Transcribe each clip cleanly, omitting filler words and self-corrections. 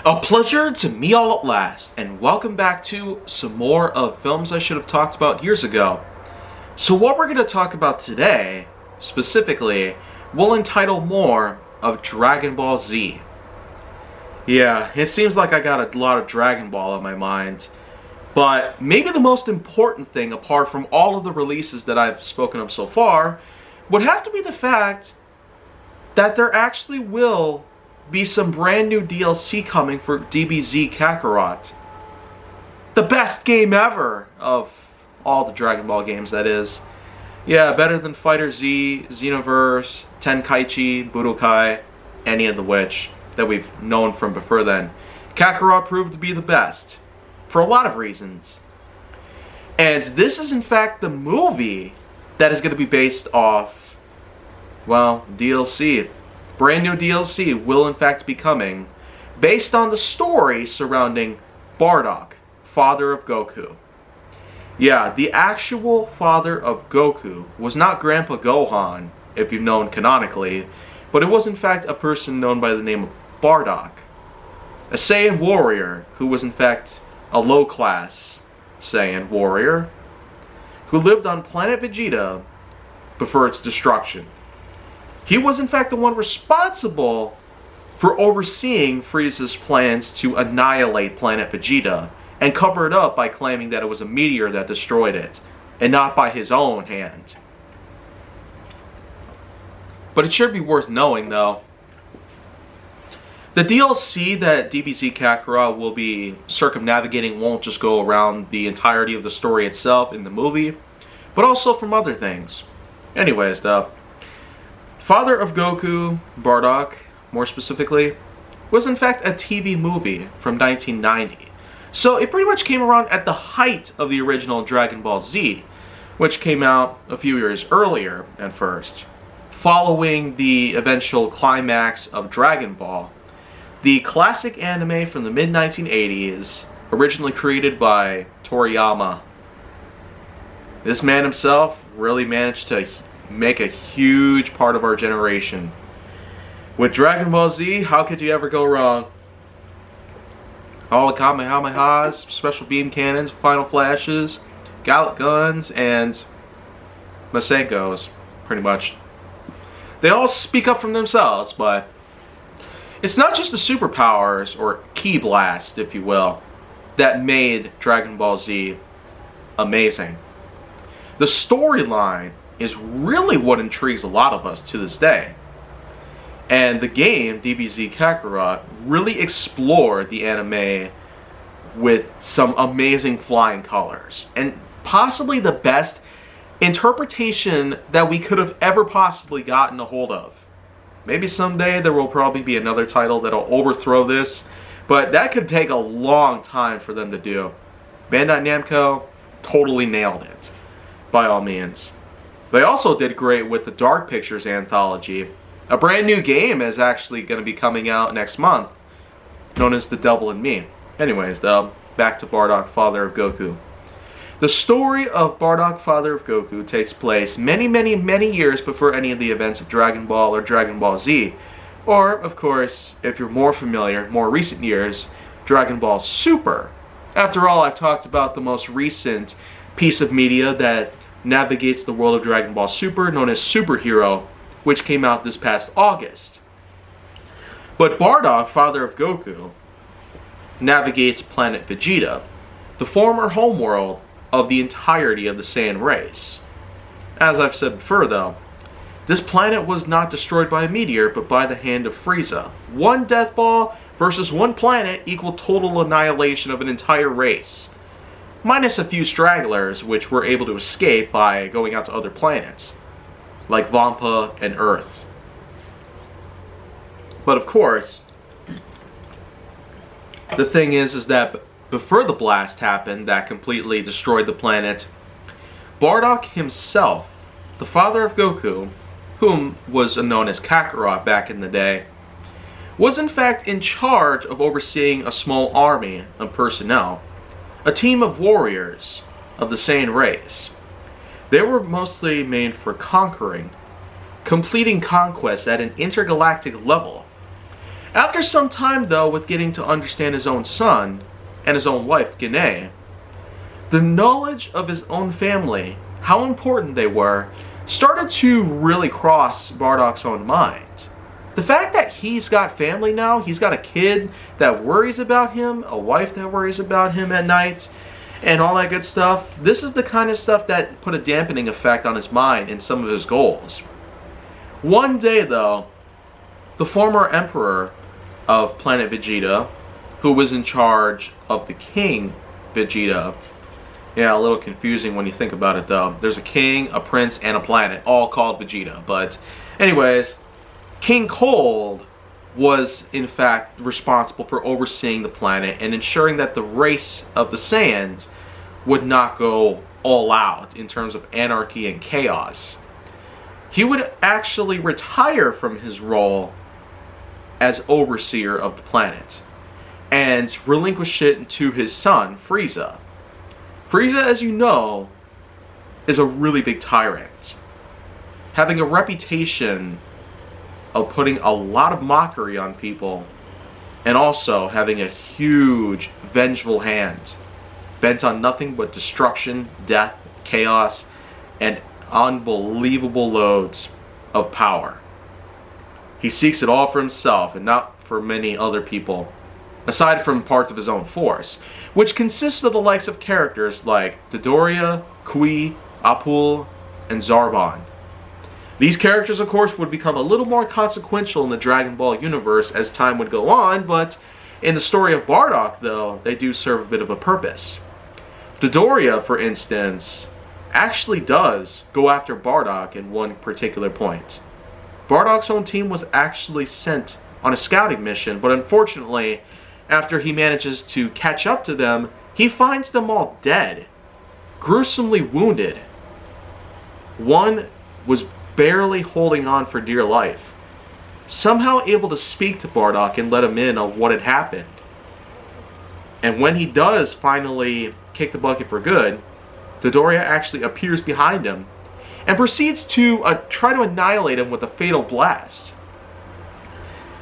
A pleasure to meet all at last, and welcome back to some more of films I should have talked about years ago. So what we're going to talk about today, specifically, will entitle more of Dragon Ball Z. Yeah, it seems like I got a lot of Dragon Ball on my mind, but maybe the most important thing, apart from all of the releases that I've spoken of so far, would have to be the fact that there actually will be some brand new DLC coming for DBZ Kakarot. The best game ever of all the Dragon Ball games, that is. Yeah, better than Fighter Z, Xenoverse, Tenkaichi, Budokai, any of the which that we've known from before then. Kakarot proved to be the best, for a lot of reasons. And this is in fact the movie that is going to be based off, well, DLC. Brand new DLC will in fact be coming, based on the story surrounding Bardock, father of Goku. Yeah, the actual father of Goku was not Grandpa Gohan, if you've known canonically, but it was in fact a person known by the name of Bardock, a Saiyan warrior who was in fact a low-class Saiyan warrior who lived on planet Vegeta before its destruction. He was in fact the one responsible for overseeing Frieza's plans to annihilate planet Vegeta and cover it up by claiming that it was a meteor that destroyed it and not by his own hand. But it should be worth knowing though, the DLC that DBZ Kakarot will be circumnavigating won't just go around the entirety of the story itself in the movie, but also from other things. Anyways though, Father of Goku, Bardock, more specifically, was in fact a TV movie from 1990. So it pretty much came around at the height of the original Dragon Ball Z, which came out a few years earlier at first. Following the eventual climax of Dragon Ball, the classic anime from the mid-1980s, originally created by Toriyama. This man himself really managed to make a huge part of our generation. With Dragon Ball Z, how could you ever go wrong? All the Kamehamehas, special beam cannons, final flashes, Gallic guns, and Masenkos, pretty much. They all speak up from themselves, but it's not just the superpowers, or Ki Blast, if you will, that made Dragon Ball Z amazing. The storyline is really what intrigues a lot of us to this day. And the game, DBZ Kakarot, really explored the anime with some amazing flying colors. And possibly the best interpretation that we could have ever possibly gotten a hold of. Maybe someday there will probably be another title that'll overthrow this, but that could take a long time for them to do. Bandai Namco totally nailed it, by all means. They also did great with the Dark Pictures anthology. A brand new game is actually going to be coming out next month, known as The Devil in Me. Anyways, though, back to Bardock, father of Goku. The story of Bardock, father of Goku takes place many years before any of the events of Dragon Ball or Dragon Ball Z. Or, of course, if you're more familiar, more recent years, Dragon Ball Super. After all, I've talked about the most recent piece of media that navigates the world of Dragon Ball Super, known as Superhero, which came out this past August. But Bardock, father of Goku, navigates planet Vegeta, the former homeworld of the entirety of the Saiyan race. As I've said before though, this planet was not destroyed by a meteor, but by the hand of Frieza. One death ball versus one planet equal total annihilation of an entire race. Minus a few stragglers, which were able to escape by going out to other planets, like Vampa and Earth. But of course, the thing is that before the blast happened that completely destroyed the planet, Bardock himself, the father of Goku, whom was known as Kakarot back in the day, was in fact in charge of overseeing a small army of personnel. A team of warriors of the Saiyan race. They were mostly made for conquering, completing conquests at an intergalactic level, After some time, though, with getting to understand his own son and his own wife, Gine, the knowledge of his own family, how important they were, started to really cross Bardock's own mind. The fact that he's got family now, he's got a kid that worries about him, a wife that worries about him at night, and all that good stuff, this is the kind of stuff that put a dampening effect on his mind and some of his goals. One day, though, the former emperor of planet Vegeta, who was in charge of the King Vegeta, yeah, a little confusing when you think about it, though. There's a king, a prince, and a planet, all called Vegeta. But anyways, King Cold was, in fact, responsible for overseeing the planet and ensuring that the race of the Saiyans would not go all out in terms of anarchy and chaos. He would actually retire from his role as overseer of the planet and relinquish it to his son, Frieza. Frieza, as you know, is a really big tyrant, having a reputation of putting a lot of mockery on people, and also having a huge vengeful hand, bent on nothing but destruction, death, chaos, and unbelievable loads of power. He seeks it all for himself and not for many other people, aside from parts of his own force, which consists of the likes of characters like Dodoria, Kui, Apul, and Zarbon. These characters, of course, would become a little more consequential in the Dragon Ball universe as time would go on, but in the story of Bardock, though, they do serve a bit of a purpose. Dodoria, for instance, actually does go after Bardock in one particular point. Bardock's own team was actually sent on a scouting mission, but unfortunately, after he manages to catch up to them, he finds them all dead, gruesomely wounded. One was barely holding on for dear life, somehow able to speak to Bardock and let him in on what had happened. And when he does finally kick the bucket for good, Dodoria actually appears behind him and proceeds to try to annihilate him with a fatal blast.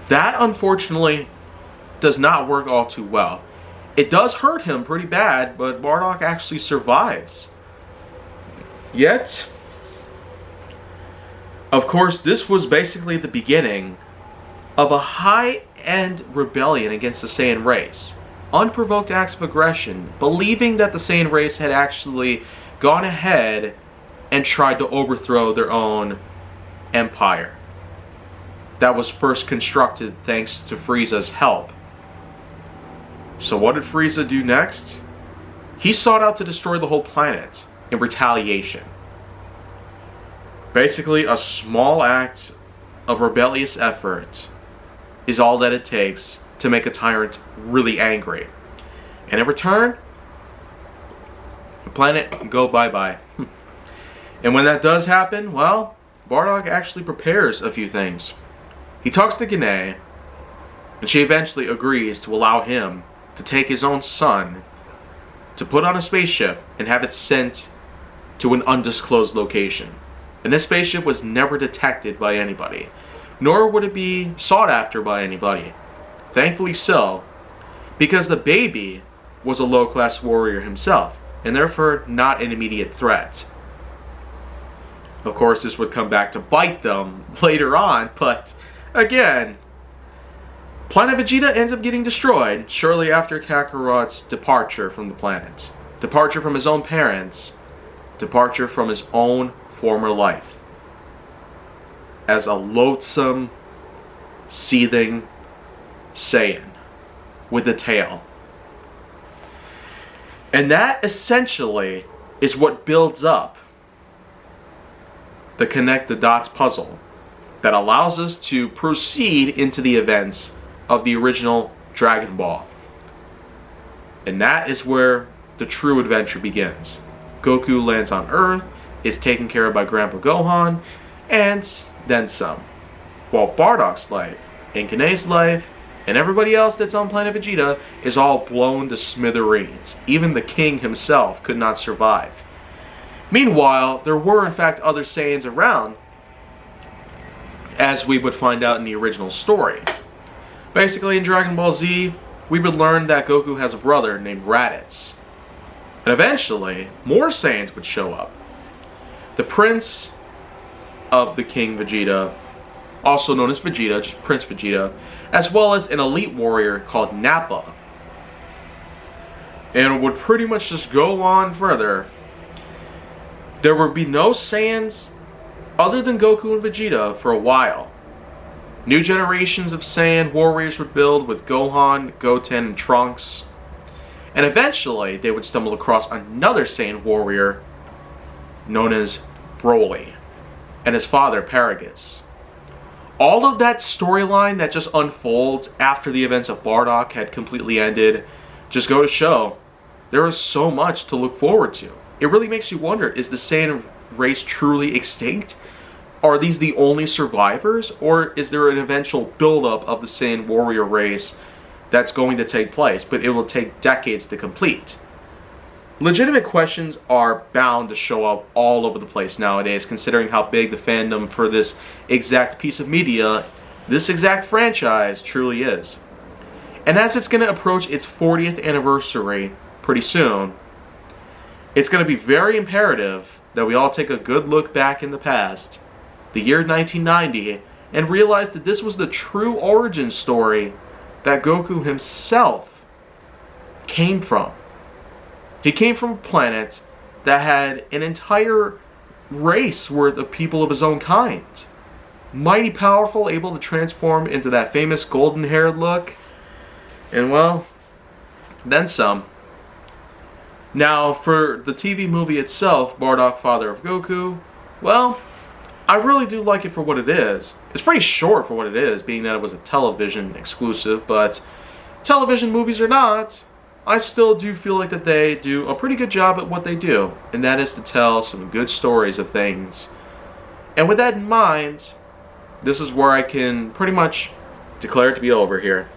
That, unfortunately, does not work all too well. It does hurt him pretty bad, but Bardock actually survives. Yet, of course, this was basically the beginning of a high-end rebellion against the Saiyan race. Unprovoked acts of aggression, believing that the Saiyan race had actually gone ahead and tried to overthrow their own empire. That was first constructed thanks to Frieza's help. So what did Frieza do next? He sought out to destroy the whole planet in retaliation. Basically, a small act of rebellious effort is all that it takes to make a tyrant really angry. And in return, the planet go bye-bye. And when that does happen, well, Bardock actually prepares a few things. He talks to Gine, and she eventually agrees to allow him to take his own son to put on a spaceship and have it sent to an undisclosed location. And this spaceship was never detected by anybody, nor would it be sought after by anybody. Thankfully so, because the baby was a low-class warrior himself, and therefore not an immediate threat. Of course, this would come back to bite them later on, but again, Planet Vegeta ends up getting destroyed shortly after Kakarot's departure from the planet. Departure from his own parents, departure from his own former life. As a loathsome, seething Saiyan with a tail. And that essentially is what builds up the connect the dots puzzle that allows us to proceed into the events of the original Dragon Ball. And that is where the true adventure begins. Goku lands on Earth, is taken care of by Grandpa Gohan, and then some. While Bardock's life, and Gine's life, and everybody else that's on planet Vegeta is all blown to smithereens. Even the king himself could not survive. Meanwhile, there were in fact other Saiyans around, as we would find out in the original story. Basically, in Dragon Ball Z, we would learn that Goku has a brother named Raditz. And eventually, more Saiyans would show up. The Prince of the King Vegeta, also known as Vegeta, just Prince Vegeta, as well as an elite warrior called Nappa. And it would pretty much just go on further. There would be no Saiyans other than Goku and Vegeta for a while. New generations of Saiyan warriors would build with Gohan, Goten, and Trunks. And eventually, they would stumble across another Saiyan warrior known as Broly and his father, Paragus. All of that storyline that just unfolds after the events of Bardock had completely ended just go to show there is so much to look forward to. It really makes you wonder, is the Saiyan race truly extinct? Are these the only survivors? Or is there an eventual buildup of the Saiyan warrior race that's going to take place, but it will take decades to complete? Legitimate questions are bound to show up all over the place nowadays, considering how big the fandom for this exact piece of media, this exact franchise, truly is. And as it's going to approach its 40th anniversary pretty soon, it's going to be very imperative that we all take a good look back in the past, the year 1990, and realize that this was the true origin story that Goku himself came from. He came from a planet that had an entire race worth of people of his own kind. Mighty powerful, able to transform into that famous golden-haired look. And well, then some. Now, for the TV movie itself, Bardock, Father of Goku, well, I really do like it for what it is. It's pretty short for what it is, being that it was a television exclusive, but television movies or not, I still do feel like that they do a pretty good job at what they do, and that is to tell some good stories of things. And with that in mind, this is where I can pretty much declare it to be over here.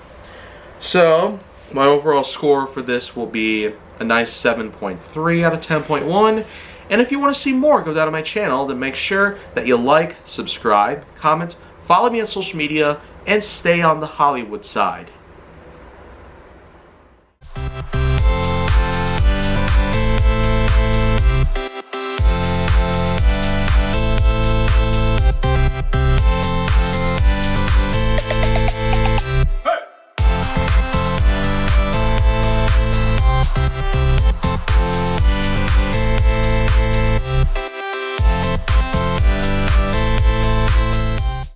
So, my overall score for this will be a nice 7.3 out of 10.1. And if you want to see more, go down to my channel, then make sure that you like, subscribe, comment, follow me on social media, and stay on the Hollywood side.